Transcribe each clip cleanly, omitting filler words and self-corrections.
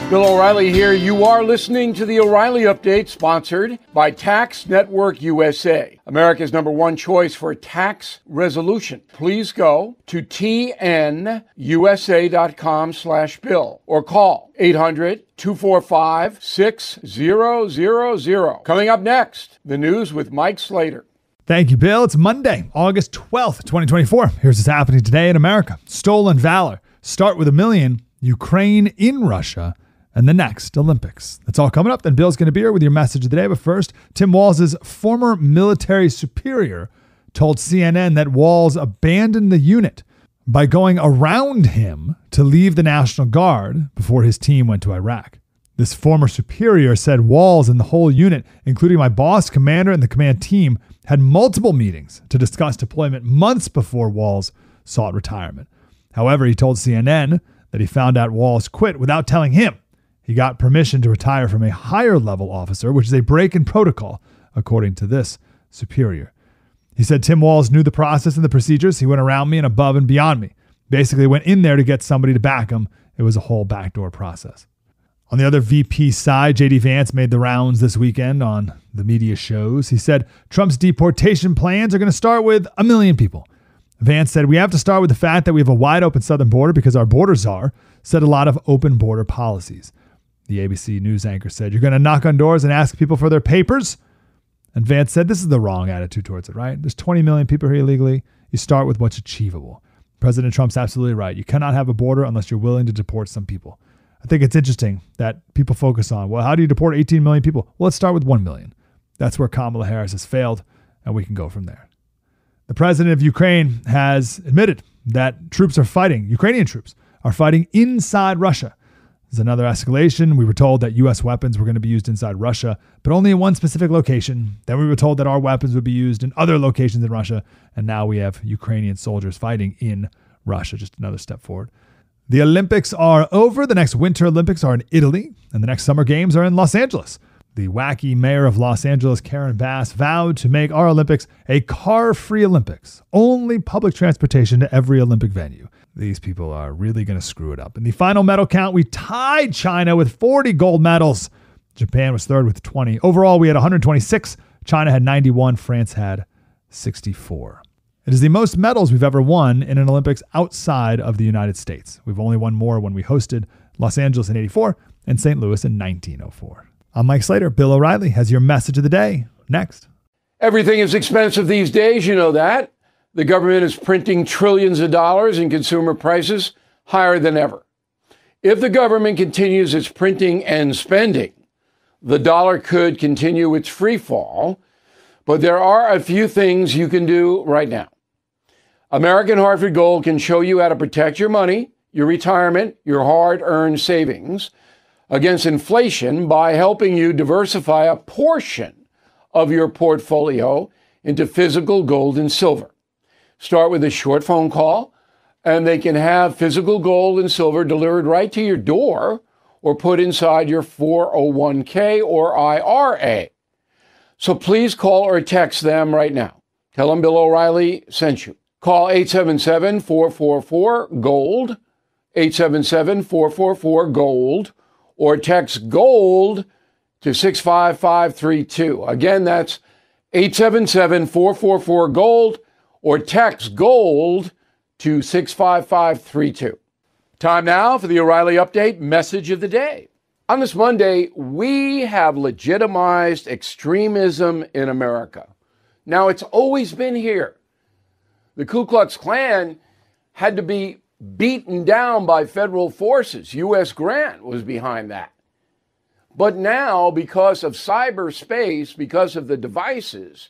Bill O'Reilly here. You are listening to the O'Reilly Update, sponsored by Tax Network USA, America's #1 choice for tax resolution. Please go to tnusa.com/bill or call 800-245-6000. Coming up next, the news with Mike Slater. Thank you, Bill. It's Monday, August 12th, 2024. Here's what's happening today in America. Stolen valor. Start with $1 million. Ukraine in Russia. And the next Olympics. That's all coming up. Then Bill's going to be here with your message of the day. But first, Tim Walz's former military superior told CNN that Walz abandoned the unit by going around him to leave the National Guard before his team went to Iraq. This former superior said Walz and the whole unit, including my boss, commander, and the command team, had multiple meetings to discuss deployment months before Walz sought retirement. However, he told CNN that he found out Walz quit without telling him. He got permission to retire from a higher level officer, which is a break in protocol, according to this superior. He said Tim Walz knew the process and the procedures. He went around me and above and beyond me. Basically went in there to get somebody to back him. It was a whole backdoor process. On the other VP side, J.D. Vance made the rounds this weekend on the media shows. He said Trump's deportation plans are going to start with 1 million people. Vance said, we have to start with the fact that we have a wide open southern border because our border czar said a lot of open border policies. The ABC News anchor said, you're going to knock on doors and ask people for their papers? And Vance said, this is the wrong attitude towards it, right? There's 20 million people here illegally. You start with what's achievable. President Trump's absolutely right. You cannot have a border unless you're willing to deport some people. I think it's interesting that people focus on, well, how do you deport 18 million people? Well, let's start with 1 million. That's where Kamala Harris has failed, and we can go from there. The president of Ukraine has admitted that Ukrainian troops are fighting inside Russia. There's another escalation. We were told that U.S. weapons were going to be used inside Russia, but only in one specific location. Then we were told that our weapons would be used in other locations in Russia, and now we have Ukrainian soldiers fighting in Russia. Just another step forward. The Olympics are over. The next Winter Olympics are in Italy, and the next Summer Games are in Los Angeles. The wacky mayor of Los Angeles, Karen Bass, vowed to make our Olympics a car-free Olympics. Only public transportation to every Olympic venue. These people are really going to screw it up. In the final medal count, we tied China with 40 gold medals. Japan was third with 20. Overall, we had 126. China had 91. France had 64. It is the most medals we've ever won in an Olympics outside of the United States. We've only won more when we hosted Los Angeles in 84 and St. Louis in 1904. I'm Mike Slater. Bill O'Reilly has your message of the day next. Everything is expensive these days, you know that. The government is printing trillions of dollars and consumer prices higher than ever. If the government continues its printing and spending, the dollar could continue its free fall. But there are a few things you can do right now. American Hartford Gold can show you how to protect your money, your retirement, your hard-earned savings against inflation by helping you diversify a portion of your portfolio into physical gold and silver. Start with a short phone call, and they can have physical gold and silver delivered right to your door or put inside your 401k or IRA. So please call or text them right now. Tell them Bill O'Reilly sent you. Call 877-444-GOLD, 877-444-GOLD, or text GOLD to 65532. Again, that's 877-444-GOLD, or text GOLD to 65532. Time now for the O'Reilly Update message of the day. On this Monday, we have legitimized extremism in America. Now, it's always been here. The Ku Klux Klan had to be beaten down by federal forces. U.S. Grant was behind that. But now, because of cyberspace, because of the devices,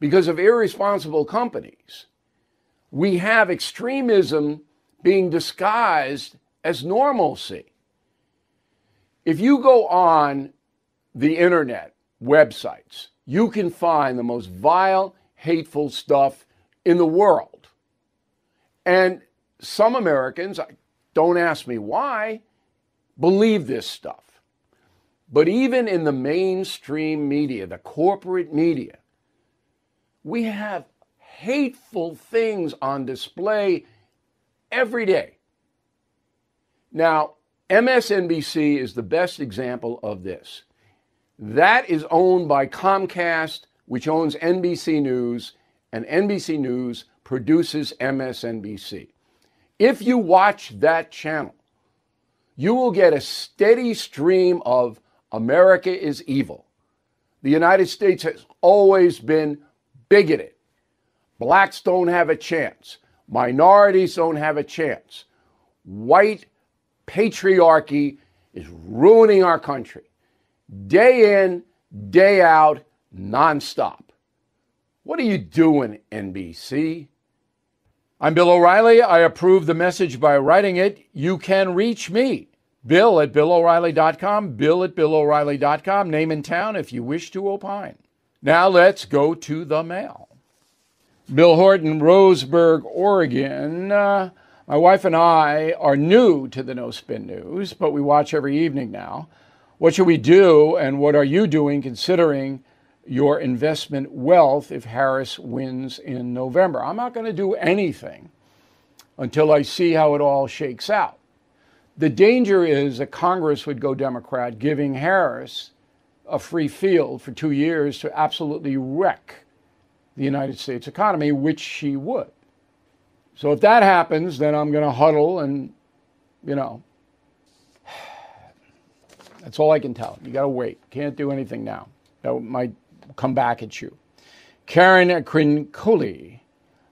because of irresponsible companies, we have extremism being disguised as normalcy. If you go on the internet websites, you can find the most vile, hateful stuff in the world. And some Americans, don't ask me why, believe this stuff. But even in the mainstream media, the corporate media, we have hateful things on display every day. Now, MSNBC is the best example of this. That is owned by Comcast, which owns NBC News, and NBC News produces MSNBC. If you watch that channel, you will get a steady stream of America is evil. The United States has always been bigoted. Blacks don't have a chance. Minorities don't have a chance. White patriarchy is ruining our country. Day in, day out, nonstop. What are you doing, NBC? I'm Bill O'Reilly. I approve the message by writing it. You can reach me, Bill at BillO'Reilly.com, Bill at BillO'Reilly.com, name and town if you wish to opine. Now let's go to the mail. Bill Horton, Roseburg, Oregon. My wife and I are new to the No Spin News, but we watch every evening now. What should we do, and what are you doing considering your investment wealth if Harris wins in November? I'm not going to do anything until I see how it all shakes out. The danger is that Congress would go Democrat, giving Harris a free field for 2 years to absolutely wreck the United States economy, which she would. So if that happens, then I'm going to huddle and, that's all I can tell. You got to wait. Can't do anything now. That might come back at you. Karen Crincoli,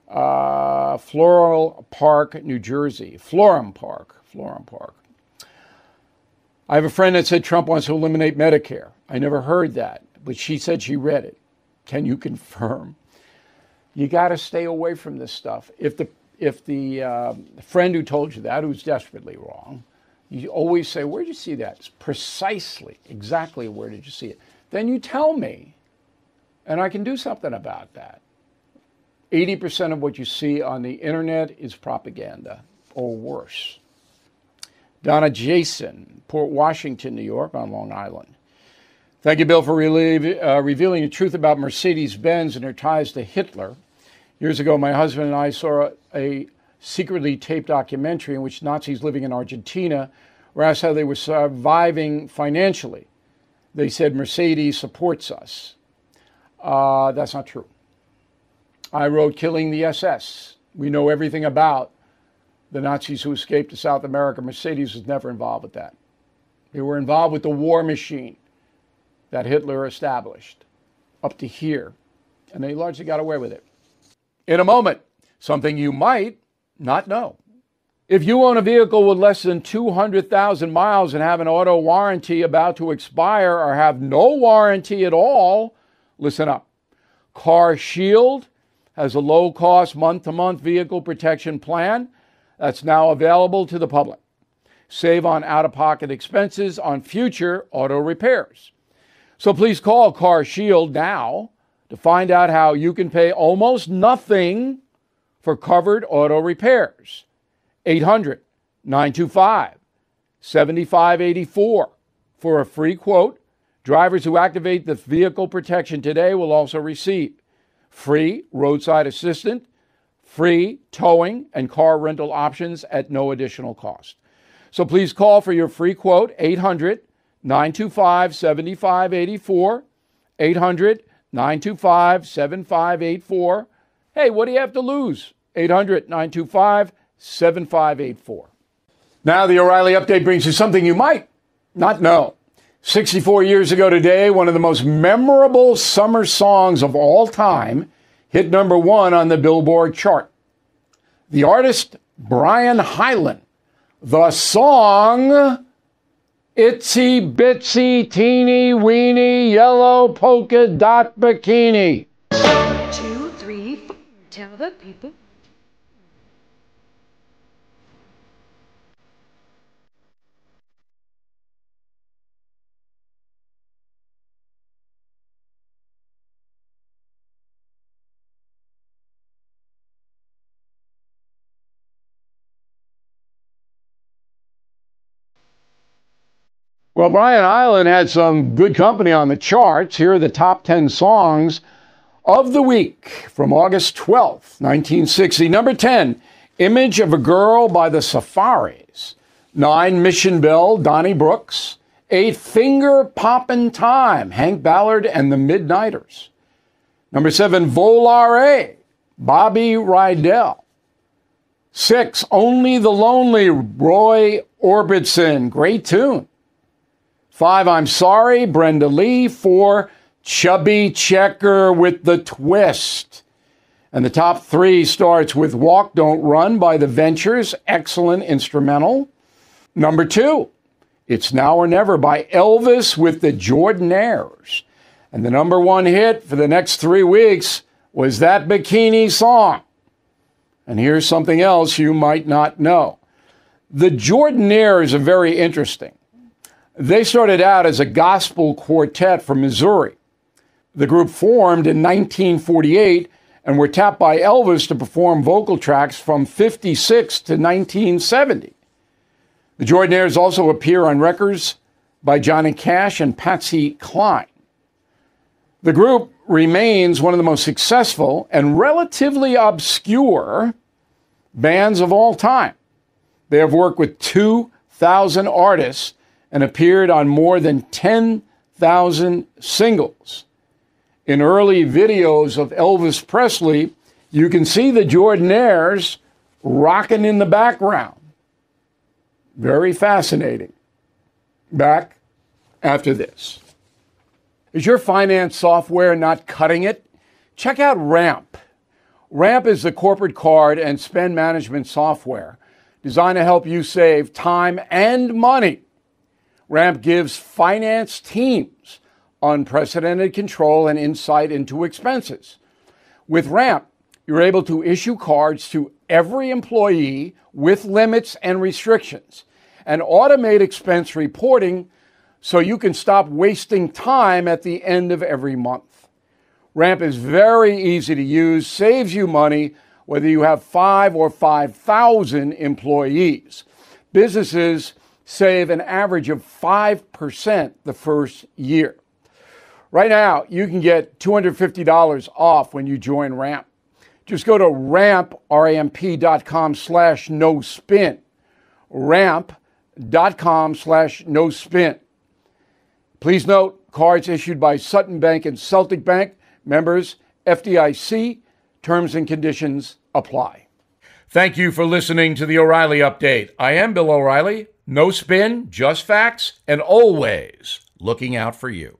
Floral Park, New Jersey. Florham Park. I have a friend that said Trump wants to eliminate Medicare. I never heard that, but she said she read it. Can you confirm? You got to stay away from this stuff. If the friend who told you that, who's desperately wrong, you always say, where did you see that? It's precisely, exactly where did you see it? Then you tell me, and I can do something about that. 80% of what you see on the internet is propaganda, or worse. Donna Jason, Port Washington, New York, on Long Island. Thank you, Bill, for revealing the truth about Mercedes-Benz and her ties to Hitler. Years ago, my husband and I saw a secretly taped documentary in which Nazis living in Argentina were asked how they were surviving financially. They said, Mercedes supports us. That's not true. I wrote Killing the SS. We know everything about the Nazis who escaped to South America. Mercedes was never involved with that. They were involved with the war machine that Hitler established up to here, and they largely got away with it. In a moment, something you might not know. If you own a vehicle with less than 200,000 miles and have an auto warranty about to expire or have no warranty at all, listen up. Car Shield has a low-cost month-to-month vehicle protection plan that's now available to the public. Save on out-of-pocket expenses on future auto repairs. So please call Car Shield now to find out how you can pay almost nothing for covered auto repairs. 800-925-7584 for a free quote. Drivers who activate the vehicle protection today will also receive free roadside assistance, free towing, and car rental options at no additional cost. So please call for your free quote, 800-925-7584, 800-925-7584. Hey, what do you have to lose? 800-925-7584. Now the O'Reilly Update brings you something you might not know. 64 years ago today, one of the most memorable summer songs of all time hit #1 on the Billboard chart. The artist, Brian Hyland. The song, Itsy Bitsy Teeny Weeny Yellow Polka Dot Bikini. 2, 3, 4. Tell the people. Well, Brian Hyland had some good company on the charts. Here are the top 10 songs of the week from August 12th, 1960. Number 10, Image of a Girl by the Safaris. 9, Mission Bell, Donnie Brooks. 8, Finger Poppin' Time, Hank Ballard and the Midnighters. Number 7, Volare, Bobby Rydell. 6, Only the Lonely, Roy Orbison, great tune. 5, I'm Sorry, Brenda Lee. 4, Chubby Checker with the Twist. And the top 3 starts with Walk, Don't Run by The Ventures, excellent instrumental. Number 2, It's Now or Never by Elvis with the Jordanaires. And the number 1 hit for the next 3 weeks was That Bikini Song. And here's something else you might not know. The Jordanaires are very interesting. They started out as a gospel quartet from Missouri. The group formed in 1948 and were tapped by Elvis to perform vocal tracks from 56 to 1970. The Jordanaires also appear on records by Johnny Cash and Patsy Cline. The group remains one of the most successful and relatively obscure bands of all time. They have worked with 2,000 artists and appeared on more than 10,000 singles. In early videos of Elvis Presley, you can see the Jordanaires rocking in the background. Very fascinating. Back after this. Is your finance software not cutting it? Check out Ramp. Ramp is the corporate card and spend management software designed to help you save time and money. Ramp gives finance teams unprecedented control and insight into expenses. With Ramp, you're able to issue cards to every employee with limits and restrictions and automate expense reporting so you can stop wasting time at the end of every month. Ramp is very easy to use, saves you money whether you have 5 or 5,000 employees. Businesses save an average of 5% the first year. Right now, you can get $250 off when you join Ramp. Just go to ramp.com/no-spin. Ramp.com/no-spin. Please note, cards issued by Sutton Bank and Celtic Bank, members FDIC, terms and conditions apply. Thank you for listening to the O'Reilly Update. I am Bill O'Reilly. No spin, just facts, and always looking out for you.